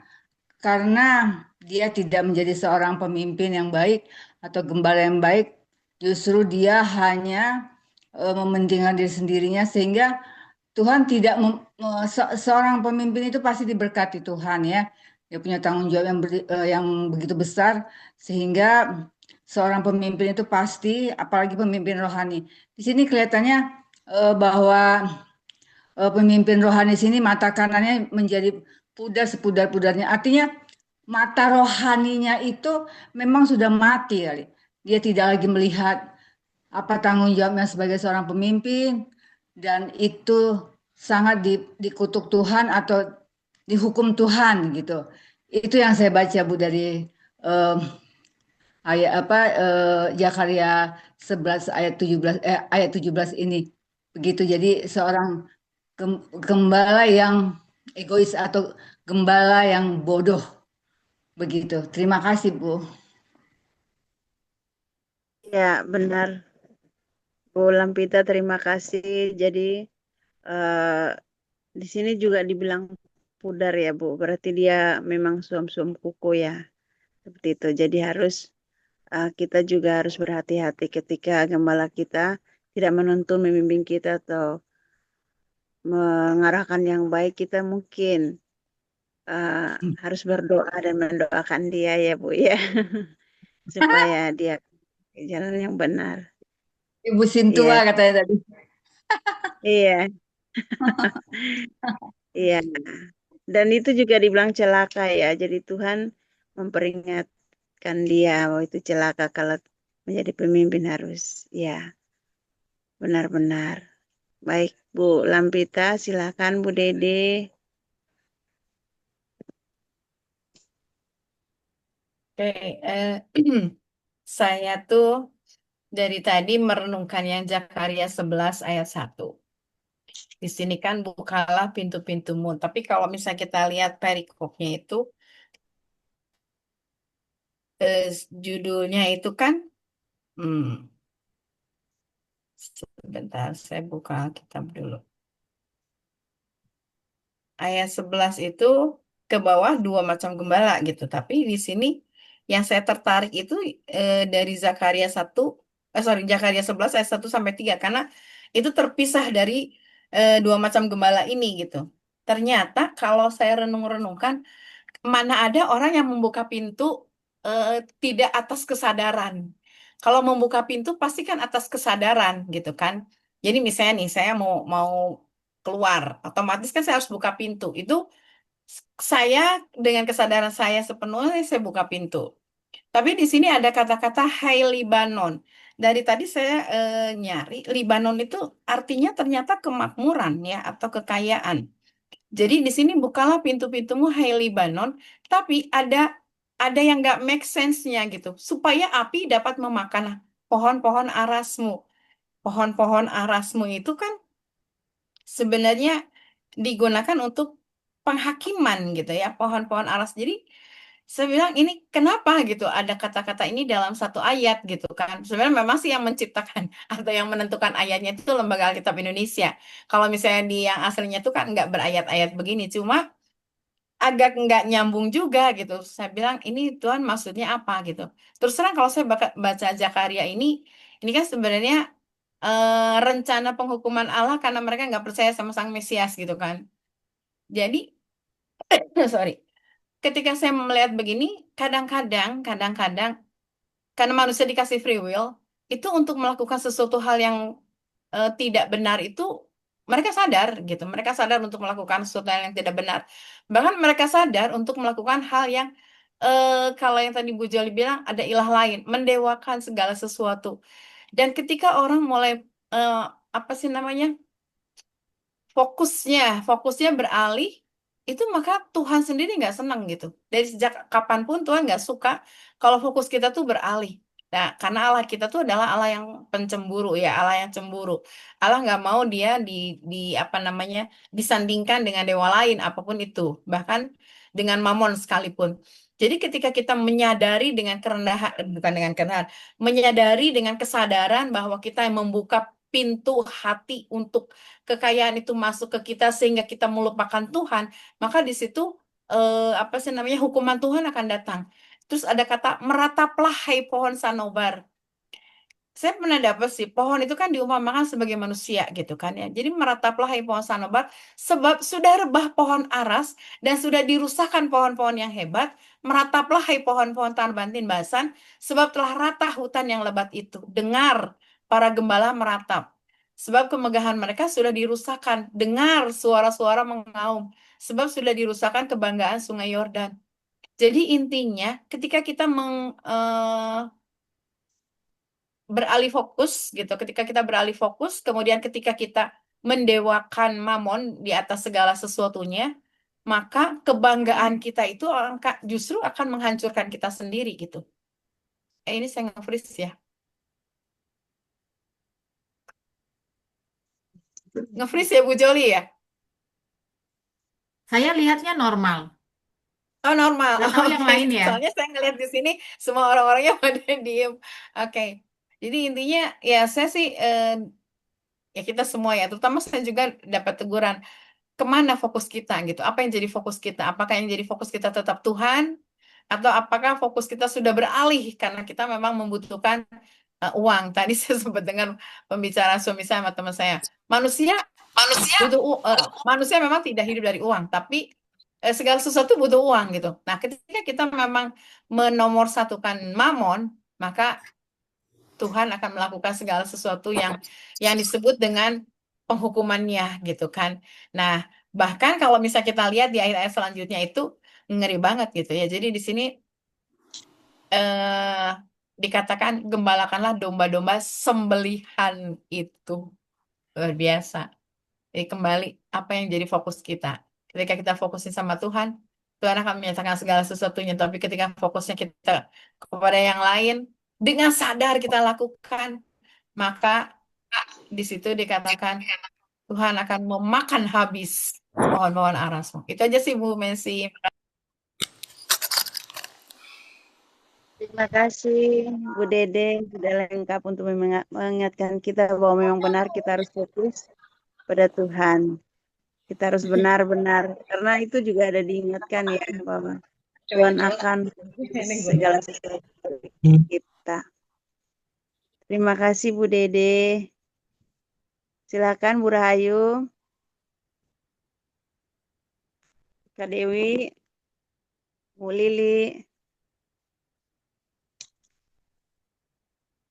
karena dia tidak menjadi seorang pemimpin yang baik atau gembala yang baik, justru dia hanya mementingkan diri sendirinya sehingga Tuhan tidak seorang pemimpin itu pasti diberkati Tuhan ya. Dia punya tanggung jawab yang begitu besar sehingga seorang pemimpin itu pasti apalagi pemimpin rohani. Di sini kelihatannya bahwa pemimpin rohani sini mata kanannya menjadi pudar sepudar-pudarnya. Artinya mata rohaninya itu memang sudah mati kali. Dia tidak lagi melihat apa tanggung jawabnya sebagai seorang pemimpin dan itu sangat dikutuk Tuhan atau dihukum Tuhan gitu. Itu yang saya baca Bu dari ayat apa Zakaria 11 ayat 17 ini. Begitu. Jadi seorang gembala yang egois atau gembala yang bodoh begitu. Terima kasih Bu. Ya, benar. Bu Lampita, terima kasih. Jadi di sini juga dibilang pudar ya, Bu. Berarti dia memang suam-suam kuku ya. Seperti itu. Jadi kita juga harus berhati-hati ketika gembala kita tidak menuntun, membimbing kita atau mengarahkan yang baik. Kita mungkin harus berdoa dan mendoakan dia ya Bu ya. supaya dia ke jalan yang benar. Ibu Sintua Iya, katanya tadi. iya, iya. Dan itu juga dibilang celaka ya. Jadi Tuhan memperingatkan dia bahwa itu celaka kalau menjadi pemimpin harus ya benar-benar. Baik, Bu Lampita, silakan Bu Dede. Oke, saya tuh dari tadi merenungkan yang Zakaria 11 ayat 1. Di sini kan bukalah pintu-pintumu. Tapi kalau misalnya kita lihat perikopnya itu, judulnya itu kan, hmm, sebentar saya buka kitab dulu. Ayat 11 itu ke bawah dua macam gembala gitu. Tapi di sini yang saya tertarik itu dari Zakaria 1, Zakaria 11 ayat 1 sampai 3 karena itu terpisah dari dua macam gembala ini gitu. Ternyata kalau saya renung-renungkan mana ada orang yang membuka pintu eh, tidak atas kesadaran. Kalau membuka pintu pasti kan atas kesadaran gitu kan. Jadi misalnya nih saya mau mau keluar, otomatis kan saya harus buka pintu. Itu saya dengan kesadaran saya sepenuhnya saya buka pintu. Tapi di sini ada kata-kata Hai Libanon. Dari tadi saya nyari Libanon itu artinya ternyata kemakmuran ya atau kekayaan. Jadi di sini bukalah pintu-pintumu hai Libanon, tapi ada yang nggak make sense-nya gitu, supaya api dapat memakan pohon-pohon arasmu. Pohon-pohon arasmu itu kan sebenarnya digunakan untuk penghakiman gitu ya, pohon-pohon aras. Jadi saya bilang ini kenapa gitu ada kata-kata ini dalam satu ayat gitu kan. Sebenarnya memang sih yang menciptakan atau yang menentukan ayatnya itu Lembaga Alkitab Indonesia. Kalau misalnya di yang aslinya itu kan nggak berayat-ayat begini, cuma agak nggak nyambung juga gitu. Saya bilang ini Tuhan maksudnya apa gitu. Terus terang kalau saya baca Zakaria ini kan sebenarnya rencana penghukuman Allah karena mereka nggak percaya sama Sang Mesias gitu kan. Jadi sorry, ketika saya melihat begini, kadang-kadang karena manusia dikasih free will, itu untuk melakukan sesuatu hal yang tidak benar itu mereka sadar gitu. Mereka sadar untuk melakukan sesuatu hal yang tidak benar. Bahkan mereka sadar untuk melakukan hal yang kalau yang tadi Bu Joli bilang ada ilah lain, mendewakan segala sesuatu. Dan ketika orang mulai eh, apa sih namanya? fokusnya beralih itu maka Tuhan sendiri nggak senang gitu. Dari sejak kapanpun Tuhan nggak suka kalau fokus kita tuh beralih. Nah, karena Allah kita tuh adalah Allah yang pencemburu ya, Allah yang cemburu. Allah nggak mau dia di apa namanya disandingkan dengan dewa lain apapun itu, bahkan dengan Mamon sekalipun. Jadi ketika kita menyadari dengan kerendahan, bukan dengan kerendahan, menyadari dengan kesadaran bahwa kita yang membuka pintu hati untuk kekayaan itu masuk ke kita sehingga kita melupakan Tuhan, maka di situ apa sih namanya hukuman Tuhan akan datang. Terus ada kata merataplah hai pohon sanobar. Saya pernah dapat sih pohon itu kan diumpamakan sebagai manusia gitu kan ya. Jadi merataplah hai pohon sanobar sebab sudah rebah pohon aras dan sudah dirusakkan pohon-pohon yang hebat. Merataplah hai pohon-pohon tarbantin basan sebab telah rata hutan yang lebat itu. Dengar para gembala meratap. Sebab kemegahan mereka sudah dirusakkan. Dengar suara-suara mengaum. Sebab sudah dirusakkan kebanggaan Sungai Yordan. Jadi intinya ketika kita beralih fokus gitu. Ketika kita beralih fokus, kemudian ketika kita mendewakan Mamon di atas segala sesuatunya, maka kebanggaan kita itu justru akan menghancurkan kita sendiri gitu. Ini saya nge-freeze ya. Nge-freeze ya Bu Joli ya? Saya lihatnya normal. Oh normal, Nggak tahu yang oke. lain ya. Soalnya saya ngeliat di sini semua orang-orangnya pada diem. Oke, jadi intinya ya saya sih ya kita semua ya, terutama saya juga dapat teguran kemana fokus kita gitu. Apa yang jadi fokus kita? Apakah yang jadi fokus kita tetap Tuhan atau apakah fokus kita sudah beralih karena kita memang membutuhkan uang? Tadi saya sempat dengan pembicaraan suami saya sama teman saya. Manusia Manusia manusia memang tidak hidup dari uang, tapi segala sesuatu butuh uang gitu. Nah, ketika kita memang menomorsatukan mamon, maka Tuhan akan melakukan segala sesuatu yang disebut dengan penghukumannya gitu kan. Nah, bahkan kalau misalnya kita lihat di ayat-ayat selanjutnya itu ngeri banget gitu ya. Jadi di sini eh, dikatakan gembalakanlah domba-domba sembelihan itu. Luar biasa. Jadi kembali apa yang jadi fokus kita. Ketika kita fokusin sama Tuhan, Tuhan akan menyatakan segala sesuatunya. Tapi ketika fokusnya kita kepada yang lain, dengan sadar kita lakukan, maka di situ dikatakan Tuhan akan memakan habis pohon-pohon arasmu. Itu aja sih Bu Messi. Terima kasih Bu Dede sudah lengkap untuk mengingatkan kita bahwa memang benar kita harus fokus pada Tuhan. Kita harus benar-benar, karena itu juga ada diingatkan ya bahwa Tuhan akan segala sesuatu kita. Terima kasih Bu Dede. Silakan Bu Rahayu. Kak Dewi. Bu Lili.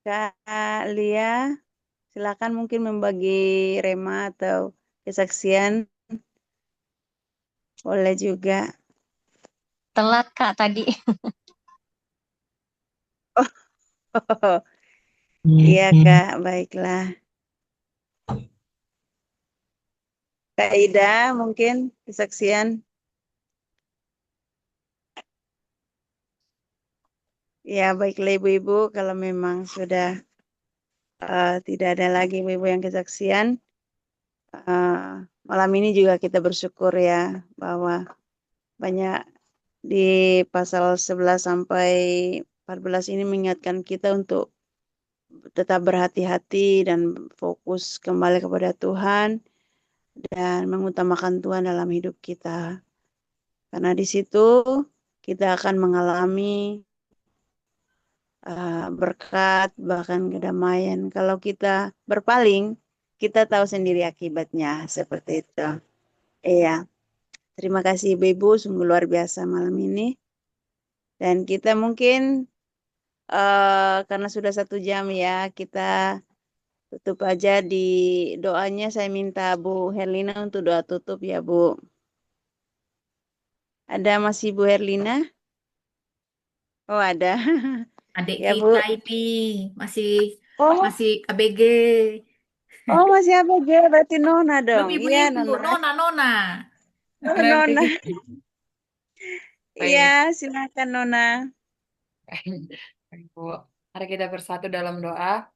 Kak Lia. Silakan mungkin membagi rema atau kesaksian. Boleh juga. Telat Kak tadi. Iya Kak, baiklah. Kak Ida mungkin kesaksian. Ya baiklah Ibu-Ibu, kalau memang sudah tidak ada lagi Ibu-Ibu yang kesaksian, malam ini juga kita bersyukur ya bahwa banyak di pasal 11 sampai 14 ini mengingatkan kita untuk tetap berhati-hati dan fokus kembali kepada Tuhan dan mengutamakan Tuhan dalam hidup kita. Karena di situ kita akan mengalami berkat, bahkan kedamaian. Kalau kita berpaling, kita tahu sendiri akibatnya seperti itu. Iya. Terima kasih Ibu-Ibu, sungguh luar biasa malam ini. Dan kita mungkin karena sudah 1 jam ya, kita tutup aja di doanya. Saya minta Bu Herlina untuk doa tutup ya Bu. Ada masih Bu Herlina? Oh ada. Adik Ya Bu. kita ini masih Oh, ABG. oh masih apa aja? Berarti Nona Belum dong. Iya ibu-ibu, Nona. Nona. Oh Nanti. Nona. Iya, Baik. silakan Nona. Baik, Bu. Mari kita bersatu dalam doa.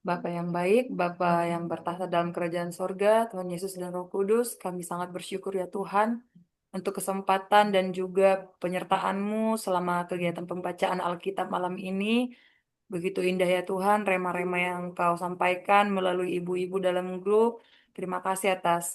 Bapa yang baik, Bapa yang bertahta dalam kerajaan sorga, Tuhan Yesus dan Roh Kudus, kami sangat bersyukur ya Tuhan untuk kesempatan dan juga penyertaan-Mu selama kegiatan pembacaan Alkitab malam ini. Begitu indah ya Tuhan, rema-rema yang Kau sampaikan melalui ibu-ibu dalam grup. Terima kasih atas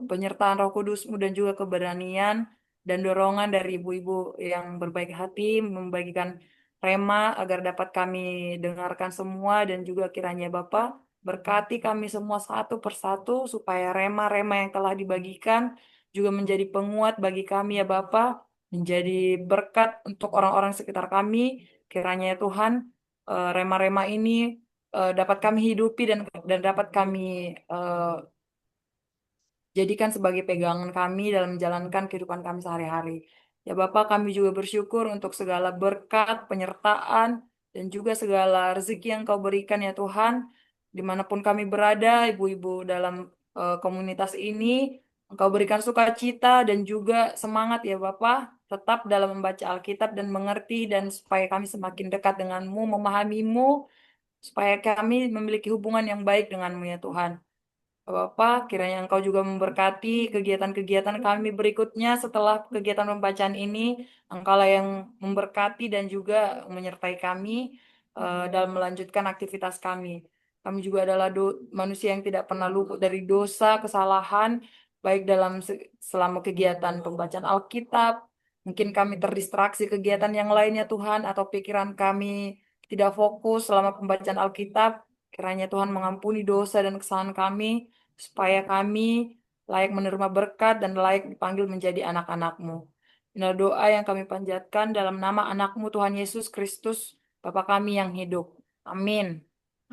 penyertaan Roh Kudus-Mu dan juga keberanian dan dorongan dari ibu-ibu yang berbaik hati membagikan rema agar dapat kami dengarkan semua dan juga kiranya Bapak berkati kami semua satu persatu supaya rema-rema yang telah dibagikan juga menjadi penguat bagi kami ya Bapak, menjadi berkat untuk orang-orang sekitar kami. Kiranya ya Tuhan rema-rema ini dapat kami hidupi dan dapat kami eh, jadikan sebagai pegangan kami dalam menjalankan kehidupan kami sehari-hari. Ya Bapak, kami juga bersyukur untuk segala berkat, penyertaan, dan juga segala rezeki yang Kau berikan ya Tuhan. Dimanapun kami berada, ibu-ibu dalam komunitas ini, Engkau berikan sukacita dan juga semangat ya Bapak, tetap dalam membaca Alkitab dan mengerti dan supaya kami semakin dekat denganmu, memahamimu, supaya kami memiliki hubungan yang baik denganmu ya Tuhan. Bapak, kiranya Engkau juga memberkati kegiatan-kegiatan kami berikutnya setelah kegiatan pembacaan ini. Engkaulah yang memberkati dan juga menyertai kami dalam melanjutkan aktivitas kami. Kami juga adalah manusia yang tidak pernah luput dari dosa, kesalahan, baik dalam selama kegiatan pembacaan Alkitab. Mungkin kami terdistraksi kegiatan yang lainnya Tuhan, atau pikiran kami tidak fokus selama pembacaan Alkitab. Kiranya Tuhan mengampuni dosa dan kesalahan kami, supaya kami layak menerima berkat, dan layak dipanggil menjadi anak-anak-Mu. Inilah doa yang kami panjatkan dalam nama anak-Mu Tuhan Yesus Kristus, Bapa kami yang hidup. Amin.